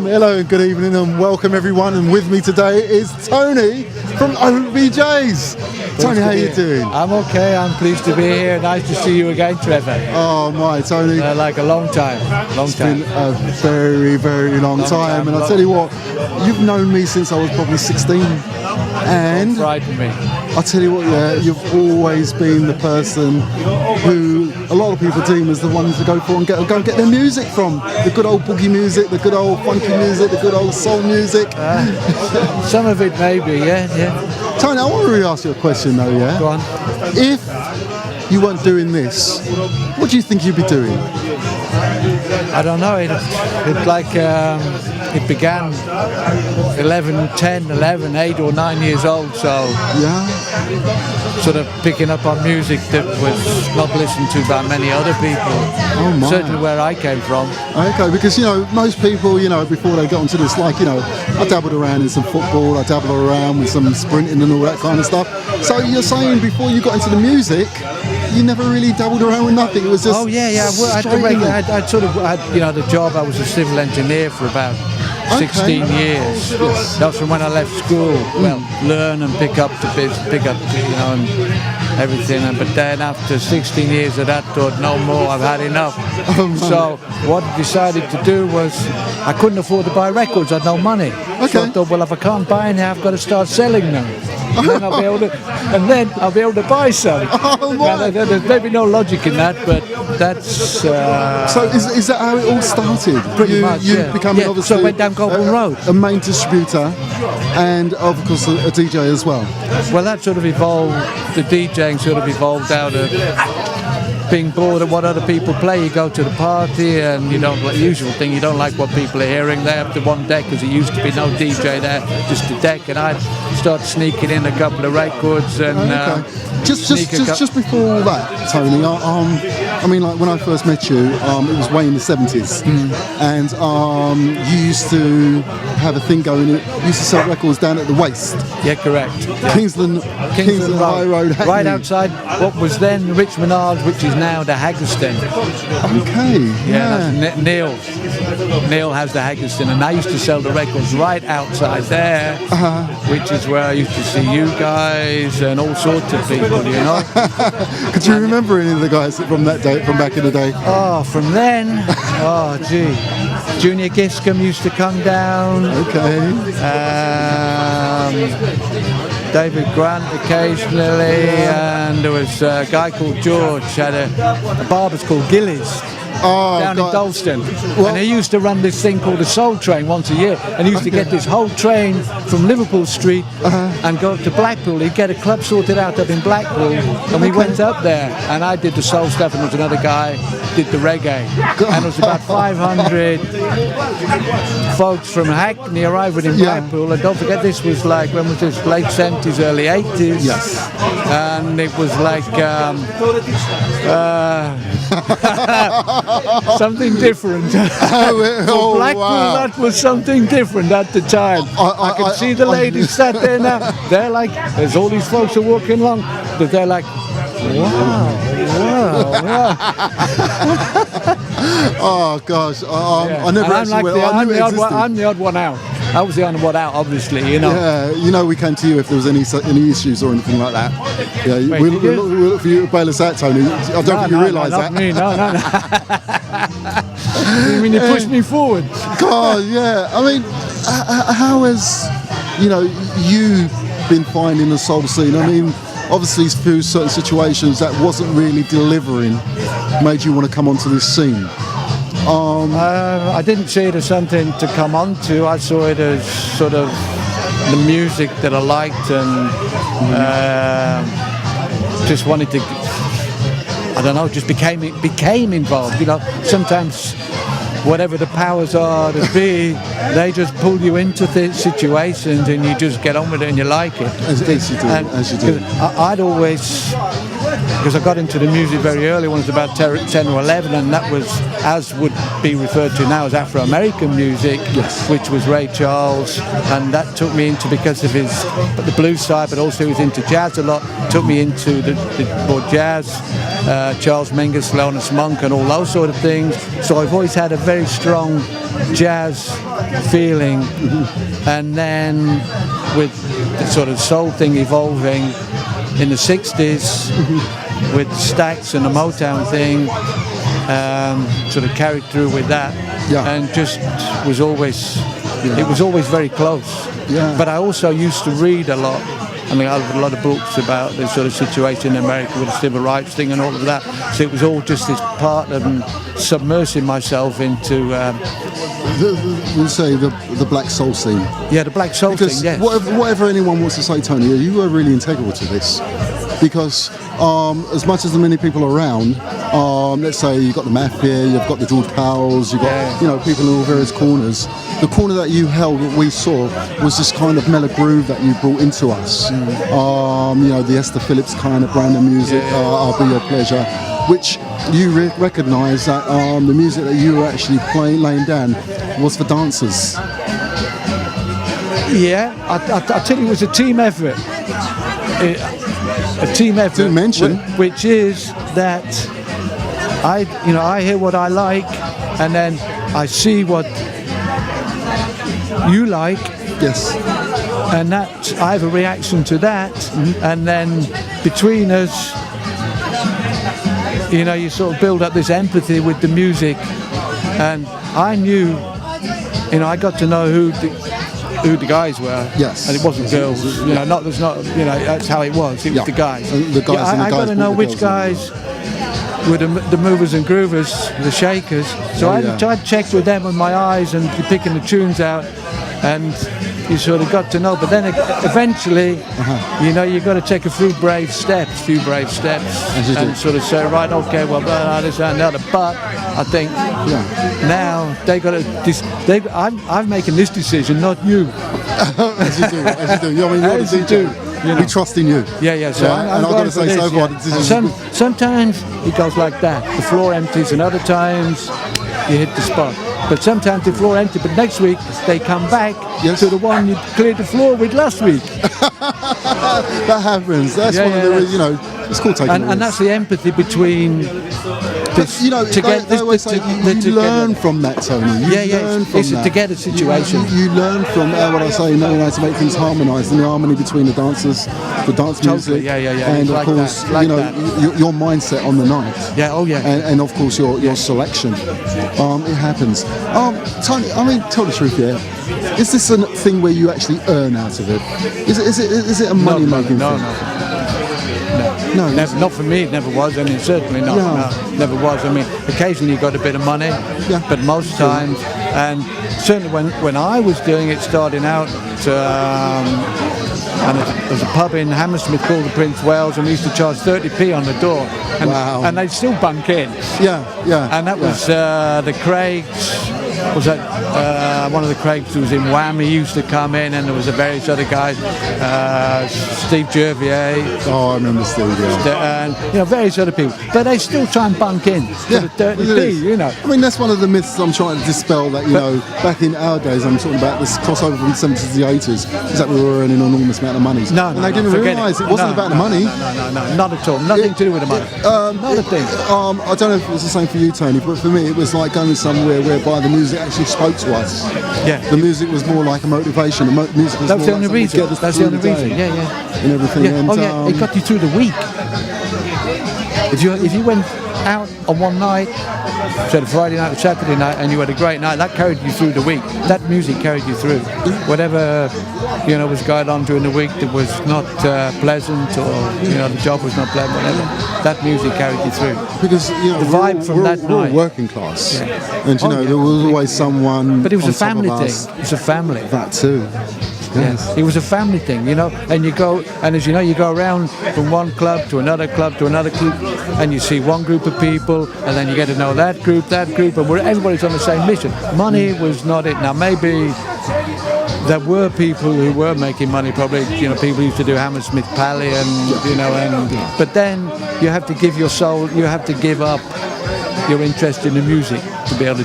Hello and good evening and welcome everyone, and with me today is Tony from OBJs. Tony, how you doing? I'm okay, I'm pleased to be here. Nice to see you again, Trevor. Oh my, Tony. Like a long time. It's been a very, very long time. And I'll tell you what, you've known me since I was probably 16. And frightened me. I'll tell you what, yeah, you've always been the person who a lot of people deem as the ones to go for and go and get their music from. The good old boogie music, the good old funky music, the good old soul music. Some of it maybe, yeah. Tony, I want to really ask you a question though, yeah? Go on. If you weren't doing this, what do you think you'd be doing? I don't know, it began 8 or 9 years old, so yeah, sort of picking up on music that was not listened to by many other people. Oh my. Certainly where I came from. Okay, because most people, before they got onto this, I dabbled around in some football, I dabbled around with some sprinting and all that kind of stuff. So you're saying before you got into the music, you never really dabbled around with nothing? It was just I had the job. I was a civil engineer for about 16 years. Yes. That was from when I left school. Well, learn and pick up, and everything. But then after 16 years of that, thought no more. I've had enough. So what I decided to do was I couldn't afford to buy records. I had no money. Okay. So I thought, well, if I can't buy any, I've got to start selling them. And then I'll be able to buy some. Oh, now, there's maybe no logic in that, but that's. So is that how it all started? Pretty much. You becoming obviously. So I went down Churchfield Road. A main distributor, and of course a DJ as well. Well, that sort of evolved. The DJing sort of evolved out of being bored of what other people play. You go to the party and you don't like the usual thing. You don't like what people are hearing. They have the one deck because there used to be no DJ there, just a deck. And I'd start sneaking in a couple of records and. Just before that, Tony. I mean, like when I first met you, it was way in the 70s, and you used to have a thing going. You used to sell records down at the Waste. Yeah, correct. Kingsland High Road, Hackney. Right outside what was then Richmond Arms, which is now the Haggerston. Okay. Yeah. That's Neil has the Haggerston, and I used to sell the records right outside there, which is where I used to see you guys and all sorts of people. Could you remember any of the guys from that day, from back in the day? Oh, from then? Oh, gee. Junior Giscombe used to come down. Okay. David Grant occasionally, and there was a guy called George, had a barber's called Gillies. Down in Dalston, and he used to run this thing called the Soul Train once a year, and he used to get this whole train from Liverpool Street and go up to Blackpool. He'd get a club sorted out up in Blackpool, and we went up there, and I did the soul stuff, and there was another guy did the reggae, and there was about 500 folks from Hackney arriving in Blackpool, and don't forget this was like, when was this, late 70s, early 80s, yes, and it was like something different. For Blackpool, that was something different at the time. I could see the ladies sat there now. They're like, there's all these folks who are walking along, but they're like, wow. Oh gosh, I never actually went. I'm the odd one out. I was the only one out, obviously, Yeah, we came to you if there was any issues or anything like that. Yeah, we'll look for you to bail us out, Tony. I don't think you realise that. Me, no. I mean, you pushed me forward. God, yeah. I mean, how has you been finding the soul scene? I mean, obviously through certain situations that wasn't really delivering, made you want to come onto this scene. I didn't see it as something to come on to. I saw it as sort of the music that I liked, and just wanted to, I don't know, just became involved. Sometimes whatever the powers are to be, they just pull you into situations and you just get on with it and you like it. As you do. I'd always, because I got into the music very early when I was about 10 or 11, and that was, as would be referred to now as Afro-American music, yes, which was Ray Charles, and that took me into, because of his the blues side, but also he was into jazz a lot, took me into the more jazz, Charles Mingus, Thelonious Monk and all those sort of things. So I've always had a very strong jazz feeling, and then with the sort of soul thing evolving in the 60s with the Stax and the Motown thing, sort of carried through with that, and just was always, it was always very close. But I also used to read a lot. I mean, I read a lot of books about the sort of situation in America with the civil rights thing and all of that. So it was all just this part of submersing myself into... we'll say the black soul scene. Yeah, the black soul because scene, yes. Whatever anyone wants to say, Tony, you were really integral to this. Because as much as the many people around, let's say you've got the Mafia, you've got the George Powells, you've got people in all various corners. The corner that you held, what we saw, was this kind of mellow groove that you brought into us. The Esther Phillips kind of brand of music, I'll Be Your Pleasure, which you recognise that the music that you were actually laying down was for dancers. Yeah, I tell you, it was a team effort. A team effort, to mention, which is that I hear what I like, and then I see what you like. Yes. And that I have a reaction to that, and then between us, you sort of build up this empathy with the music, and I knew, I got to know who the guys were. Yes. And it wasn't girls. That's how it was. It was the guys. The guys I got to know which guys were the movers and groovers, the shakers. So I'd check with them with my eyes and picking the tunes out, and you sort of got to know. But then eventually, you got to take a few brave steps, and sort of say, right, okay, well, this, that, and the other. But I think now they got to. I'm making this decision, not you. As you do. I mean, you're the DJ. We trust in you. Yeah. So and I've got to say, so far, sometimes it goes like that. The floor empties, and other times you hit the spot. But sometimes the floor empty. But next week they come back to the one you cleared the floor with last week. That happens. That's one of the, it's called taking and that's the empathy between. You learn from that, Tony. It's a together situation. You learn from what I say, knowing how to make things harmonised, and the harmony between the dancers, the dance music, and of course, your mindset on the night. And of course your selection. It happens. Tony, I mean, tell the truth here. Is this a thing where you actually earn out of it? Is it a money making thing? No, never, not for me. It never was. I mean, certainly not. No, never was. I mean, occasionally you got a bit of money, but most times, and certainly when I was doing it, starting out, and there was a pub in Hammersmith called the Prince Wales, and we used to charge 30p on the door, and they'd still bunk in. And that was the Craigs. Was that one of the Craigs who was in Wham? He used to come in, and there was various other guys, Steve Jervier. Oh, I remember Steve. And various other people, but they still try and bunk in for the 30p. I mean, that's one of the myths I'm trying to dispel. That back in our days, I'm talking about this crossover from the 70s to the 80s, is that we were earning an enormous amount of money. And they didn't realise it wasn't about the money. No, not at all. Nothing to do with the money. Not a thing. I don't know if it was the same for you, Tony, but for me, it was like going somewhere whereby the music actually spoke to us. The music was more like a motivation. The music was That's the only reason. That's the only reason. And everything. And, it got you through the week. If you went out on one night, so the Friday night or Saturday night, and you had a great night, that carried you through the week. That music carried you through. Whatever was going on during the week that was not pleasant, or the job was not pleasant, whatever, that music carried you through. Because the vibe from that night. We're working class, and there was always someone. But it was a family thing. It was a family. That too. Yes. It was a family thing, and you go, and as you know, you go around from one club to another club, and you see one group of people, and then you get to know that group, and everybody's on the same mission. Money was not it. Now, maybe there were people who were making money, probably, people used to do Hammersmith Pally, but then you have to give your soul, you have to give up your interest in the music to be able to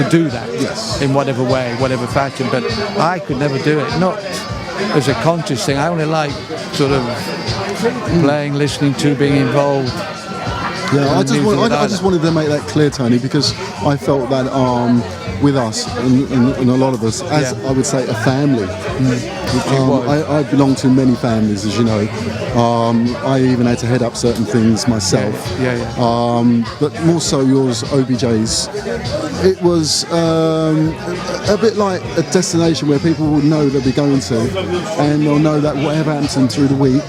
do that in whatever way, whatever fashion. But I could never do it, not as a conscious thing. I only like sort of playing, listening to, being involved. I just wanted to make that clear, Tony, because I felt that with us, and a lot of us, as I would say, a family. I belong to many families, as you know. I even had to head up certain things myself. But more so yours, OBJs. It was a bit like a destination where people will know they'll be going to, and they'll know that whatever happens to them through the week,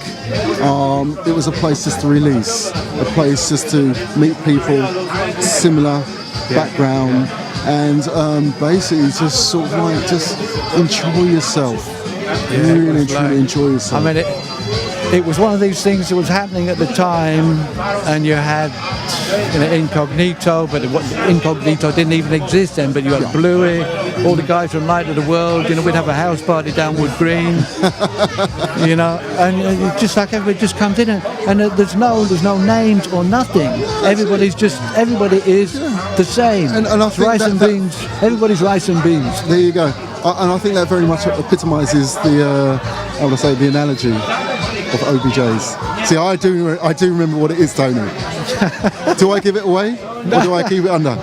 it was a place just to release, a place just to meet people similar background, and basically just sort of like just enjoy yourself. Really, truly enjoy yourself. I mean, it was one of these things that was happening at the time, and you had Incognito, but Incognito didn't even exist then, but you had Bluey, all the guys from Light of the World, we'd have a house party down Wood Green, and it's just like everybody just comes in, and there's no names or nothing. Everybody is the same. And I think rice and beans. Everybody's rice and beans. There you go. And I think that very much epitomises the analogy of OBJs. See, I do remember what it is, Tony. Do I give it away, or do I keep it under?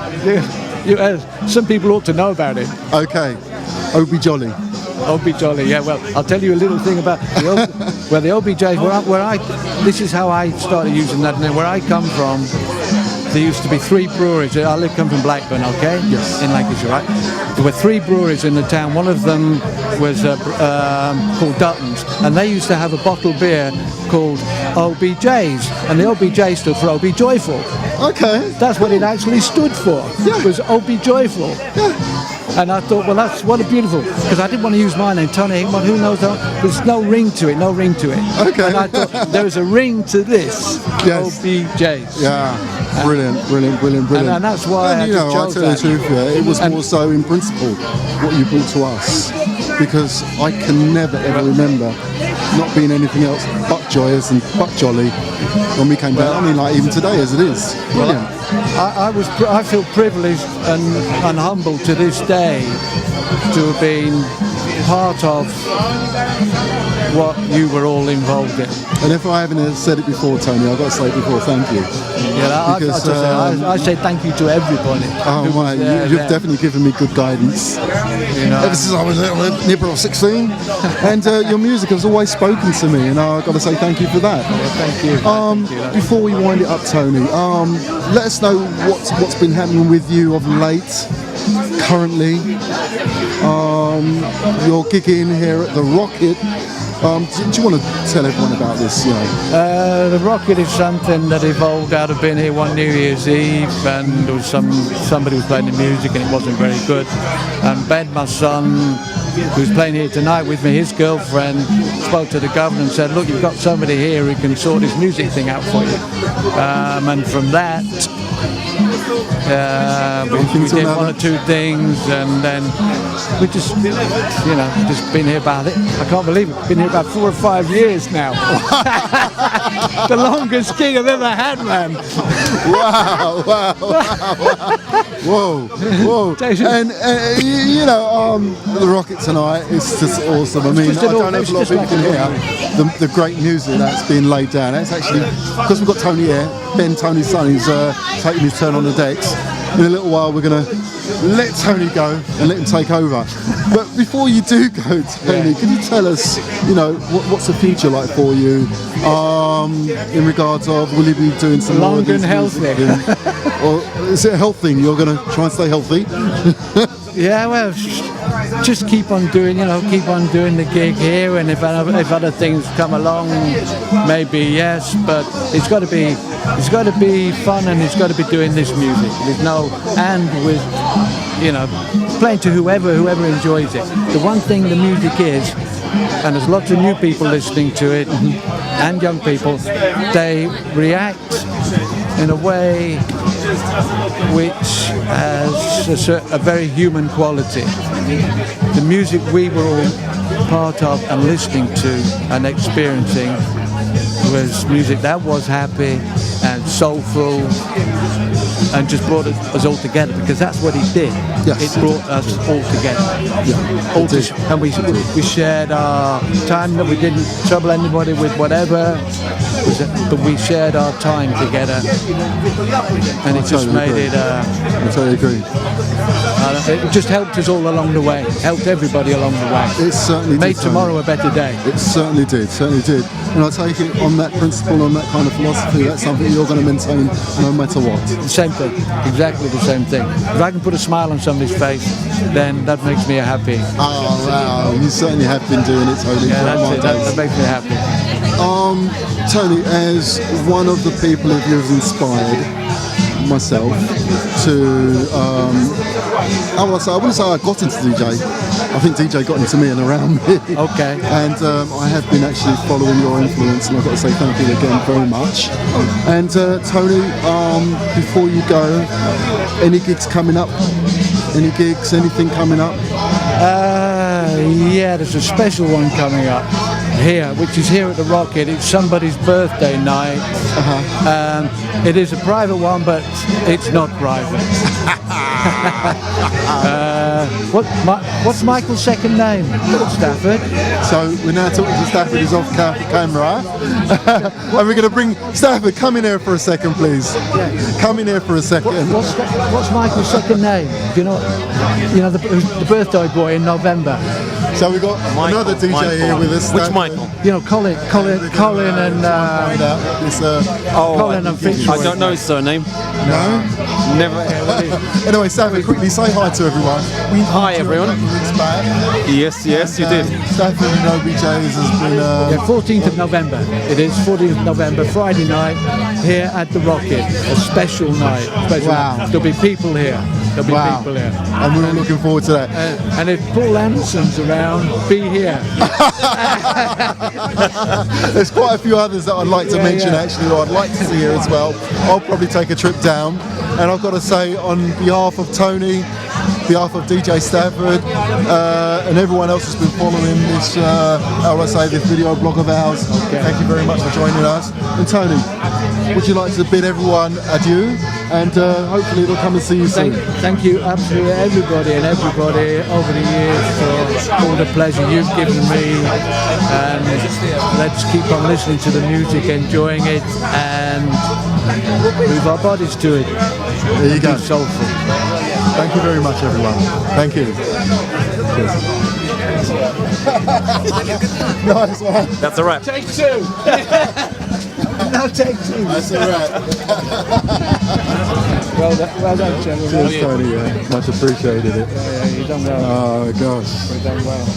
Some people ought to know about it. Okay, OB Jolly. OB Jolly, yeah. Well, I'll tell you a little thing about the OBJs. This is how I started using that name. Where I come from, there used to be 3 breweries. I come from Blackburn, okay? Yes. In Lancashire, right? There were 3 breweries in the town. One of them was called Dutton's, and they used to have a bottled beer called OBJs, and the OBJ stood for OB Joyful. Okay. That's what it actually stood for. Yeah. It was OB Joyful. Yeah. And I thought, well, what a beautiful, because I didn't want to use my name, Tony Hickman. Who knows? There's no ring to it. Okay. And I thought, there's a ring to this. Yes. OBJs. Yeah. Brilliant. And that's why I tell you the truth, it was more so in principle what you brought to us, because I can never ever remember not being anything else but joyous and but jolly when we came down. I mean, like even today as it is. Brilliant. I feel privileged and humbled to this day to have been part of what you were all involved in. And if I haven't said it before, Tony, I've got to say it before, thank you. Yeah, I say thank you to everybody. Oh, my, you've definitely given me good guidance. Ever since I was a little nipper of 16. And your music has always spoken to me, and I've got to say thank you for that. Yeah, thank you. Before we wind it up, Tony, let us know what's been happening with you of late, currently. You're gigging here at the Rocket. Do you want to tell everyone about this? The Rocket is something that evolved out of being here one New Year's Eve, and there was somebody who was playing the music and it wasn't very good. And Ben, my son, who's playing here tonight with me, his girlfriend, spoke to the governor and said, look, you've got somebody here who can sort this music thing out for you. And from that, we did 1 or 2 things, and then we just been here about it. I can't believe it. Been here about 4 or 5 years now. The longest gig I've ever had, man. Wow. Whoa. And the Rocket tonight is just awesome. I mean, I don't know if a lot of people can hear the great music that's being laid down. That's actually, because we've got Tony here, Ben, Tony's son, who's taking his turn on the decks. In a little while, we're going to let Tony go and let him take over. But before you do go, Tony, can you tell us, what's the future like for you in regards of, will you be doing some long and healthy? Or is it a health thing? You're going to try and stay healthy? Yeah, well, just keep on doing the gig here, and if other things come along, maybe yes, but it's got to be fun, and it's got to be doing this music. Playing to whoever enjoys it. The one thing the music is, and there's lots of new people listening to it, and young people, they react in a way which has a very human quality. The music we were all part of and listening to and experiencing was music that was happy and soulful and just brought us all together, because that's what it did. Yes. It brought us all together. Yeah, and we shared our time, that we didn't trouble anybody with whatever, but we shared our time together, and it just made it. I totally agree. It just helped us all along the way, helped everybody along the way. It certainly made did, tomorrow a better day. It certainly did, certainly did. And I take it on that principle, on that kind of philosophy, that's something you're going to maintain no matter what. The same thing, exactly the same thing. If I can put a smile on somebody's face, then that makes me happy. Oh wow, you certainly have been doing it, Tony. Yeah, that's it. That makes me happy. Tony, as one of the people who have inspired myself to, I wouldn't say I got into DJ. I think DJ got into me and around me. Okay. And I have been actually following your influence, and I've got to say thank you again very much. And Tony, before you go, any gigs coming up? Any gigs, anything coming up? Yeah, there's a special one coming up here, which is here at the Rocket. It's somebody's birthday night. It is a private one, but it's not private. What's Michael's second name? Stafford. So we're now talking to Stafford, who's off camera. And we're going to bring Stafford. Come in here for a second, please. Come in here for a second. What's Michael's second name? Do you know? You know the birthday boy in November. So we've got another DJ here with us. Which Michael? You know, Colin and Colin and Fitzroy. I don't know his surname. No? Never. Anyway, Stafford, quickly say hi to everyone. Hi, everyone. Yes, you did. Stafford and OBJs has been... 14th of November. It is 14th of November, Friday night, here at the Rocket. A special night. Wow. There'll be people here. There'll be people here. And we're all looking forward to that. And if Paul Anderson's around, be here. There's quite a few others that I'd like to mention actually, or I'd like to see here as well. I'll probably take a trip down. And I've got to say, on behalf of Tony, behalf of DJ Stafford, and everyone else who's been following this, this video blog of ours, thank you very much for joining us. And Tony, would you like to bid everyone adieu? And hopefully they'll come and see you soon. Thank you, absolutely everybody over the years for all the pleasure you've given me. And let's keep on listening to the music, enjoying it, and move our bodies to it. There you go. Be soulful. Thank you very much, everyone. Thank you. Nice one. That's a wrap. Take two. No, take two. That's a wrap. Well done, gentlemen. Cheers, Tony. Much appreciated it. Yeah, you've done well. Oh, gosh. You've done well.